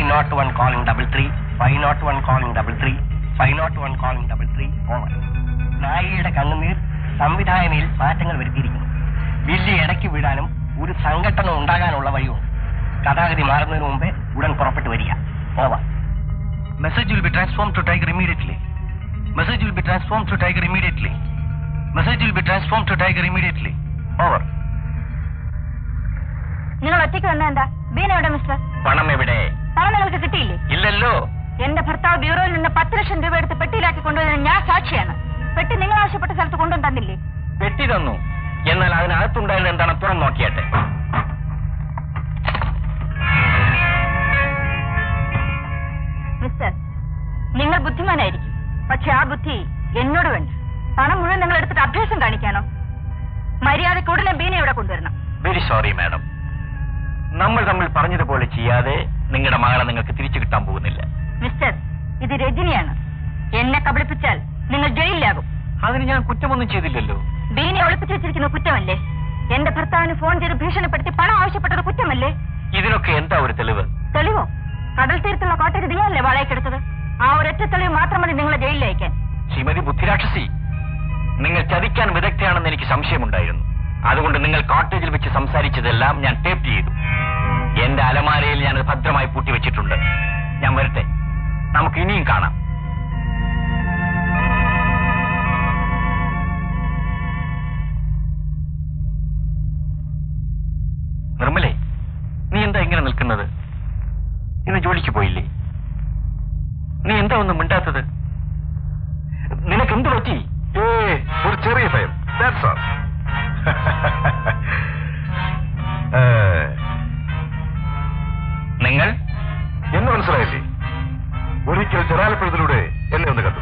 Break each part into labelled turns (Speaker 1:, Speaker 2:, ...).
Speaker 1: 501 calling 33, 501 calling 33, 501 calling 33. Over. നായികയുടെ കണ്ണുനീർ സംവിധാനയിൽ മാറ്റങ്ങൾ വരുത്തിയിരിക്കുന്നു. ബില്ല് ഇടയ്ക്ക് വിടാനും ഒരു സംഘടന ഉണ്ടാകാനുള്ള വഴിയുണ്ട്. കഥാഗതി മാറുന്നതിന് മുമ്പേ ഉടൻ പുറപ്പെട്ടു വരിക. Over.
Speaker 2: Message will be transformed to Tiger immediately. Message will be transformed to Tiger immediately. Message will be transformed to Tiger immediately. Over.
Speaker 3: നിങ്ങൾ ഒറ്റയ്ക്ക് വന്ന എന്താ? ബീന എവിടെ മിസ്റ്റർ?
Speaker 1: പണം എവിടെ?
Speaker 3: പണം നിങ്ങൾക്ക് കിട്ടിയില്ലേ?
Speaker 1: ഇല്ലല്ലോ.
Speaker 3: എന്റെ ഭർത്താവ് ബ്യൂറോയിൽ നിന്ന് 10 ലക്ഷം രൂപ എടുത്ത് പെട്ടിയിലാക്കി കൊണ്ടുവരുന്ന ഞാൻ സാക്ഷിയാണ്. പെട്ടി നിങ്ങൾ ആവശ്യപ്പെട്ട സ്ഥലത്ത് കൊണ്ടുവന്ന് തന്നില്ലേ?
Speaker 1: പെട്ടി തന്നു. എന്നാൽ അതിനകത്തുണ്ടായിരുന്ന എന്താണ് തുറന്നു നോക്കിയാട്ടെ.
Speaker 3: മിസ്റ്റർ, നിങ്ങൾ ബുദ്ധിമാനായിരിക്കും. പക്ഷെ ആ ബുദ്ധി എന്നോട് വേണ്ട. പണം മുഴുവൻ നിങ്ങൾ എടുത്തിട്ട് അഭ്യാസം കാണിക്കാനോ? മര്യാദയ്ക്ക് ഉടനെ ബീന ഇവിടെ കൊണ്ടുവരണം.
Speaker 1: Very sorry madam. നമ്മൾ തമ്മിൽ പറഞ്ഞതുപോലെ ചെയ്യാതെ നിങ്ങളുടെ മകളെ നിങ്ങൾക്ക് തിരിച്ചു കിട്ടാൻ പോകുന്നില്ല.
Speaker 3: മിസ്റ്റർ, ഇത് രജനിയാണ്. എന്നെ കബളിപ്പിച്ചാൽ നിങ്ങൾ ജയിലിലാകും.
Speaker 1: അതിന് ഞാൻ കുറ്റമൊന്നും ചെയ്തില്ലല്ലോ.
Speaker 3: ബീനെ ഒളിപ്പിച്ചു വെച്ചിരിക്കുന്ന കുറ്റമല്ലേ? എന്റെ ഭർത്താവിന് ഫോൺ ചെയ്ത് ഭീഷണിപ്പെടുത്തി പണം ആവശ്യപ്പെട്ടത് കുറ്റമല്ലേ?
Speaker 1: ഇതിനൊക്കെ എന്താ ഒരു തെളിവ്?
Speaker 3: തെളിവോ? കടൽ തീരത്തുള്ള കോട്ടയിൽ നീയല്ലേ വാളയക്കെടുത്തത്? ആ ഒരൊറ്റ തെളിവ് മാത്രം മതി നിങ്ങളെ ജയിലിൽ അയക്കാൻ.
Speaker 1: ശ്രീമതി ബുദ്ധിരാക്ഷസി, നിങ്ങൾ ചതിക്കാൻ വിദഗ്ധയാണെന്ന് എനിക്ക് സംശയമുണ്ടായിരുന്നു. അതുകൊണ്ട് നിങ്ങൾ കോട്ടേജിൽ വെച്ച് സംസാരിച്ചതെല്ലാം ഞാൻ ടേപ്പ് ചെയ്തു. എന്റെ അലമാരയിൽ ഞാനത് ഭദ്രമായി പൂട്ടിവെച്ചിട്ടുണ്ട്. ഞാൻ വരട്ടെ, നമുക്ക് ഇനിയും കാണാം. നിർമ്മലേ, നീ എന്താ ഇങ്ങനെ നിൽക്കുന്നത്? ഇന്ന് ജോലിക്ക് പോയില്ലേ? നീ എന്താ ഒന്നും മിണ്ടാത്തത്? നിനക്കെന്ത് പറ്റി?
Speaker 4: ഒരു ചെറിയ ഭയം.
Speaker 1: നിങ്ങൾ
Speaker 4: എന്ന് മനസ്സിലായില്ലേ? ഒരിക്കൽ ജനാലപ്പുഴത്തിലൂടെ എന്നെ ഒന്ന് കണ്ടു,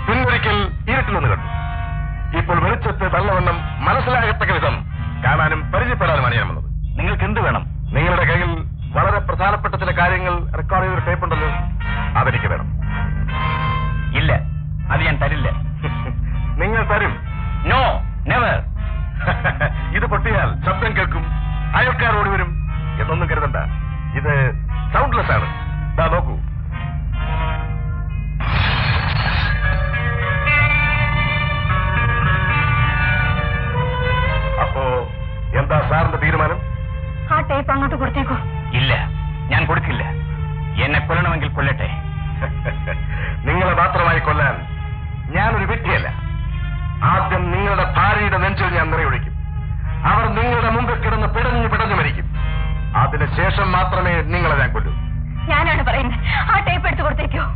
Speaker 4: പിന്നൊരിക്കൽ ഇരുട്ടിലൊന്ന് കണ്ടു. ഇപ്പോൾ വെളിച്ചത്തെ നല്ലവണ്ണം മനസ്സിലാകത്തക്ക വിധം കാണാനും പരിചയപ്പെടാനുമാണ് ഞാൻ വന്നത്.
Speaker 1: നിങ്ങൾക്ക് എന്ത് വേണം?
Speaker 4: നിങ്ങളുടെ കയ്യിൽ വളരെ പ്രധാനപ്പെട്ട ചില കാര്യങ്ങൾ റെക്കോർഡ് ചെയ്തൊരു ടേപ്പ് ഉണ്ടല്ലോ, അതെനിക്ക് വേണം.
Speaker 1: ഇല്ല, അത് ഞാൻ തരില്ല.
Speaker 4: നിങ്ങൾ തരും?
Speaker 1: No, never.
Speaker 4: ഇത് പൊട്ടിയാൽ ശബ്ദം കേൾക്കും, അയൽക്കാർ ഓടി വരും എന്നൊന്നും കരുതണ്ട. ഇത് സൗണ്ട്ലെസ് ആണ്. ദാ നോക്കൂ. അപ്പോ എന്താ സാറിന്റെ തീരുമാനം?
Speaker 3: ആ ടേപ്പ് അങ്ങോട്ട് കൊടുത്തേക്കോ.
Speaker 1: ഇല്ല, ഞാൻ കൊടുക്കില്ല. എന്നെ കൊല്ലണമെങ്കിൽ കൊല്ലട്ടെ.
Speaker 4: നിങ്ങളെ മാത്രമായി കൊല്ലാൻ ഞാനൊരു വ്യക്തിയല്ല. ആദ്യം നിങ്ങളുടെ ഭാര്യയുടെ നെഞ്ചിൽ ഞാൻ നിറയൊഴിക്കും. അവർ നിങ്ങളുടെ മുമ്പിൽ കിടന്ന് പിടഞ്ഞു മരിക്കും. അതിനുശേഷം മാത്രമേ നിങ്ങളെ ഞാൻ കൊല്ലൂ.
Speaker 3: ഞാനാണ് പറയുന്നത്, ആ ടേപ്പ് എടുത്ത് കൊടുത്തേക്കോ.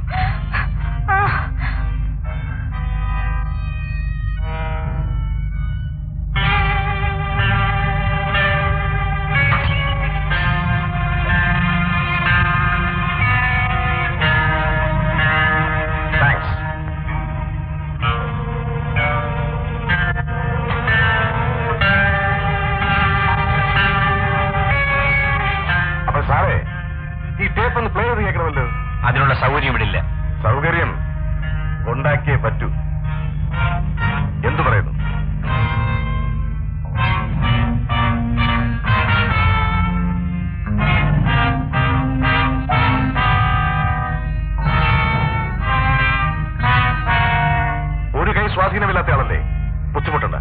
Speaker 1: അതിനുള്ള സൗകര്യം ഇവിടില്ല.
Speaker 4: സൗകര്യം ഉണ്ടാക്കിയേ പറ്റൂ. എന്തു പറയുന്നു? ഒരു കൈ സ്വാധീനമില്ലാത്ത ആളല്ലേ, ബുദ്ധിമുട്ടുണ്ട്.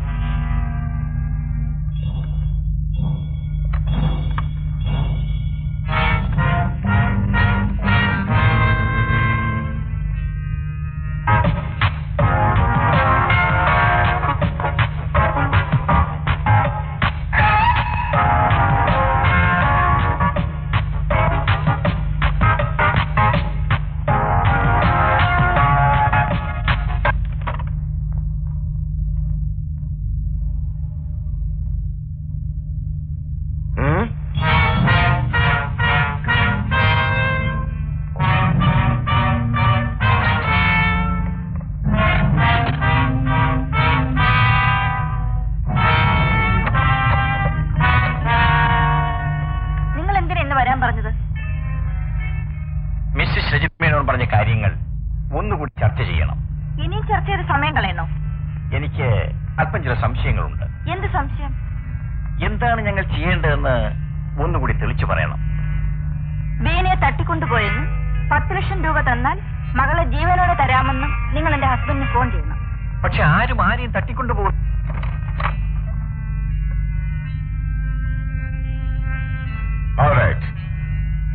Speaker 1: പറഞ്ഞ കാര്യങ്ങൾ ഒന്നുകൂടി ചർച്ച ചെയ്യണം.
Speaker 3: ഇനിയും ചർച്ച ചെയ്ത് സമയം കളയണോ?
Speaker 1: എനിക്ക് അല്പം ചില സംശയങ്ങളുണ്ട്.
Speaker 3: എന്ത് സംശയം?
Speaker 1: എന്താണ് ഞങ്ങൾ ചെയ്യേണ്ടതെന്ന് ഒന്നുകൂടി തെളിച്ചു പറയണം.
Speaker 3: ബീനയെ തട്ടിക്കൊണ്ടുപോയെന്നും 10 ലക്ഷം രൂപ തന്നാൽ മകളെ ജീവനോടെ തരാമെന്നും നിങ്ങൾ എന്റെ ഹസ്ബൻഡിന് ഫോൺ ചെയ്യണം.
Speaker 1: പക്ഷെ ആരും ആരെയും തട്ടിക്കൊണ്ടുപോകും.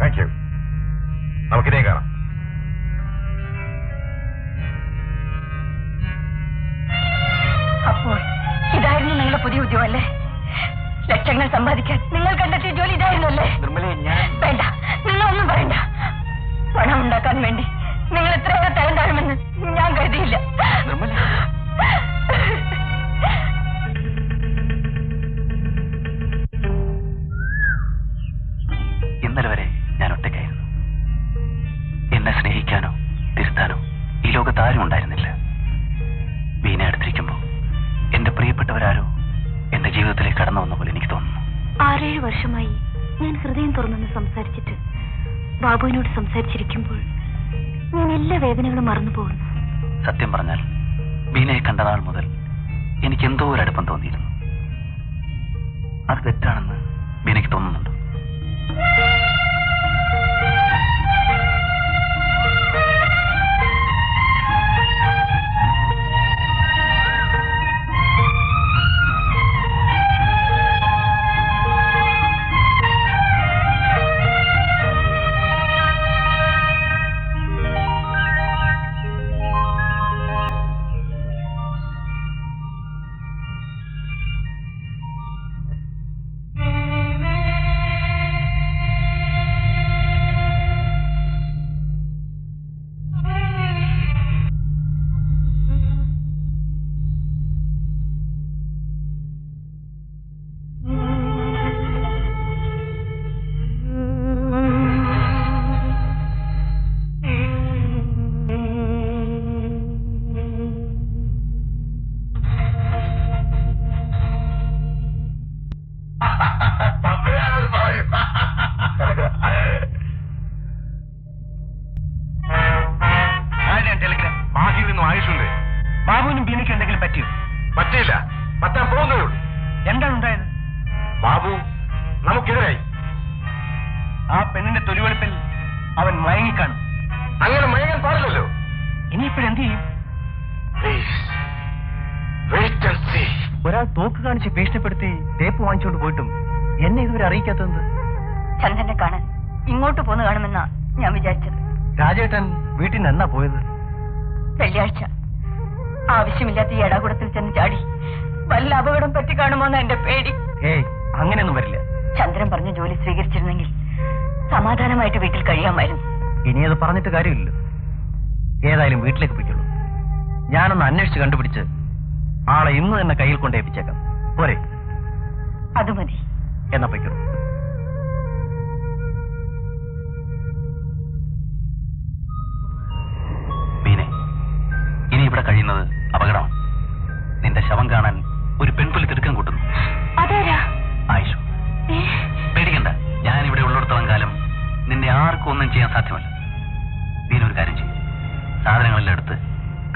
Speaker 4: Thank you. നമുക്കിതേ കാണാം.
Speaker 3: അപ്പോൾ ഇതായിരുന്നു നിങ്ങളുടെ പുതിയ ഉദ്യോഗം അല്ലേ? ലക്ഷങ്ങൾ സമ്പാദിക്കാൻ നിങ്ങൾ കണ്ടെത്തിയ ജോലി ഇതായിരുന്നു അല്ലേ?
Speaker 1: നിർമ്മലേ, ഞാൻ
Speaker 3: വേണ്ട, നിങ്ങളൊന്നും പറയണ്ട. പണം ഉണ്ടാക്കാൻ വേണ്ടി നിങ്ങൾ എത്രയൊക്കെ തരം താഴുമെന്ന് ഞാൻ കരുതിയില്ല.
Speaker 1: നിർമ്മല,
Speaker 2: ഇന്നലെ വരെ ഞാൻ ഒറ്റയ്ക്കായിരുന്നു. എന്നെ സ്നേഹിക്കാനോ തിരുത്താനോ ഈ ലോകത്ത് ആരും ഉണ്ടായിരുന്നില്ല. വീണ അടുത്തിരിക്കുമ്പോൾ എന്റെ പ്രിയപ്പെട്ടവരാരോ എന്റെ ജീവിതത്തിലേക്ക് കടന്നു വന്ന പോലെ എനിക്ക് തോന്നുന്നു.
Speaker 3: 6-7 വർഷമായി ഞാൻ ഹൃദയം തുറന്നെന്ന് സംസാരിച്ചിട്ട് ബാബുവിനോട് സംസാരിച്ചിരിക്കുമ്പോൾ ഞാൻ എല്ലാ വേദനകളും മറന്നു പോകുന്നു.
Speaker 2: സത്യം പറഞ്ഞാൽ വീണയെ കണ്ട നാൾ മുതൽ എനിക്ക് എന്തോ ഒരു അടുപ്പം തോന്നിയിരുന്നു. അത് തെറ്റാണെന്ന് വീണയ്ക്ക് തോന്നുന്നുണ്ടോ?
Speaker 1: ബാബുവിനും ബീനയ്ക്കും എന്തെങ്കിലും പറ്റിയോ?
Speaker 4: പറ്റിയില്ല, പറ്റാൻ പോകുന്നേ ഉള്ളൂ.
Speaker 1: എന്താണ് ഉണ്ടായത്?
Speaker 4: ബാബു നമുക്കെതിരായി.
Speaker 1: ആ പെണ്ണിന്റെ തൊലിവെളുപ്പിൽ അവൻ മയങ്ങിക്കാണും.
Speaker 4: അങ്ങനെ മയങ്ങാൻ പാടില്ലല്ലോ.
Speaker 1: ഇനിയിപ്പോഴെന്ത് ചെയ്യും? ഒരാൾ തോക്ക് കാണിച്ച് ഭീഷണിപ്പെടുത്തി ടേപ്പ് വാങ്ങിച്ചുകൊണ്ട് പോയിട്ടും എന്നെ ഇതുവരെ അറിയിക്കാത്തത്?
Speaker 3: ചന്ദ്രനെ കാണാൻ ഇങ്ങോട്ട് പോന്ന് കാണുമെന്നാ ഞാൻ വിചാരിച്ചത്.
Speaker 1: രാജേട്ടൻ വീട്ടിൽ നിന്ന് എന്നാ പോയത്?
Speaker 3: വെള്ളിയാഴ്ച. ആവശ്യമില്ലാത്ത ഈ എടാകുടത്തിൽ ചെന്ന് ചാടി വല്ല അപകടം പറ്റി കാണുമോന്ന് എന്റെ പേടി.
Speaker 1: ഏയ്, അങ്ങനെയൊന്നും വരില്ല.
Speaker 3: ചന്ദ്രൻ പറഞ്ഞ ജോലി സ്വീകരിച്ചിരുന്നെങ്കിൽ സമാധാനമായിട്ട് വീട്ടിൽ കഴിയാമായിരുന്നു.
Speaker 1: ഇനി അത് പറഞ്ഞിട്ട് കാര്യമില്ലല്ലോ. ഏതായാലും വീട്ടിലേക്ക് പോയിക്കുള്ളൂ. ഞാനൊന്ന് അന്വേഷിച്ച് കണ്ടുപിടിച്ച് ആളെ ഇന്ന് തന്നെ കയ്യിൽ കൊണ്ടേപ്പിച്ചേക്കാം. പോരെ?
Speaker 3: അത് മതി.
Speaker 1: എന്നാ പോയിക്കുള്ളൂ.
Speaker 2: മീനെ, ഇനി ഇവിടെ കഴിയുന്നത് അപകടമാണ്. നിന്റെ ശവം കാണാൻ ഒരു പെൺപുലി തിടുക്കം കൂട്ടുന്നു.
Speaker 3: അതാരാ?
Speaker 2: ആയിഷു, പേടിക്കണ്ട. ഞാൻ ഇവിടെ ഉള്ളിടത്തോളം കാലം നിന്നെ ആർക്കും ഒന്നും ചെയ്യാൻ സാധ്യമല്ല. നീനൊരു കാര്യം ചെയ്യും, സാധനങ്ങളെല്ലാം എടുത്ത്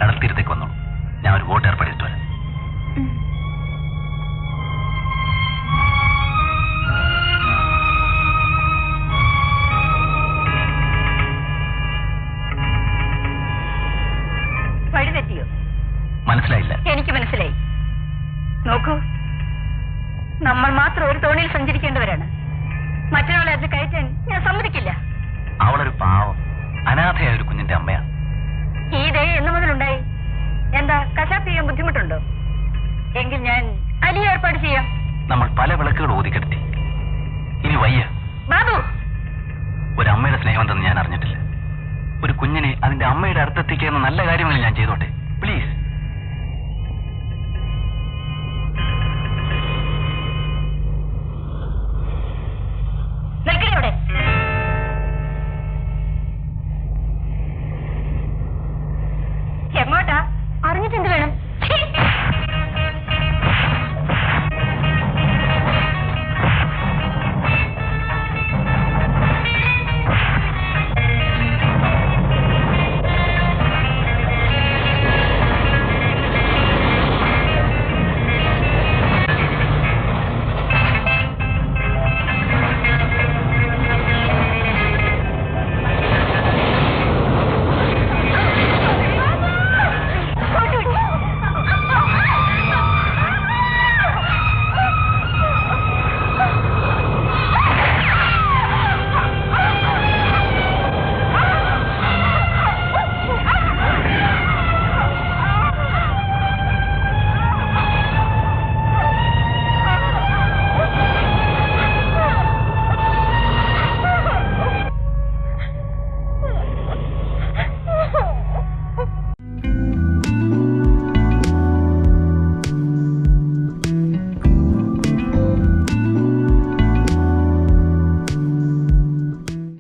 Speaker 2: കടൽ തീരത്തേക്ക് വന്നോളൂ. ഞാൻ ഒരു ബോട്ട് ഏർപ്പെടുത്തിട്ട് വരാം.
Speaker 3: വഴി തെറ്റിയോ?
Speaker 2: മനസ്സിലായില്ല.
Speaker 3: എനിക്ക് മനസ്സിലായി. നോക്കൂ, നമ്മൾ മാത്രം ഒരു തോണിയിൽ സഞ്ചരിക്കേണ്ടവരാണ്. മറ്റൊരാളെ അതിൽ കയറ്റാൻ ഞാൻ സമ്മതിക്കില്ല.
Speaker 2: അവളൊരു പാവം അനാഥയായ ഒരു കുഞ്ഞിന്റെ അമ്മയാണ്.
Speaker 3: ഈ ദയ എന്നു മുതലുണ്ടായി? എന്താ കശാപ്പ് ചെയ്യാൻ ബുദ്ധിമുട്ടുണ്ടോ? എങ്കിൽ ഞാൻ അലി ഏർപ്പാട് ചെയ്യാം.
Speaker 2: നമ്മൾ പല വിളക്കുകൾ ഊതിക്കെടുത്തി. ഇനി വയ്യ.
Speaker 3: ബാബു,
Speaker 2: ഒരമ്മയുടെ സ്നേഹം എന്തെന്ന് ഞാൻ അറിഞ്ഞിട്ടില്ല. ഒരു കുഞ്ഞിനെ അതിന്റെ അമ്മയുടെ അടുത്തെത്തിക്കുന്ന നല്ല കാര്യങ്ങൾ ഞാൻ ചെയ്തോട്ടെ.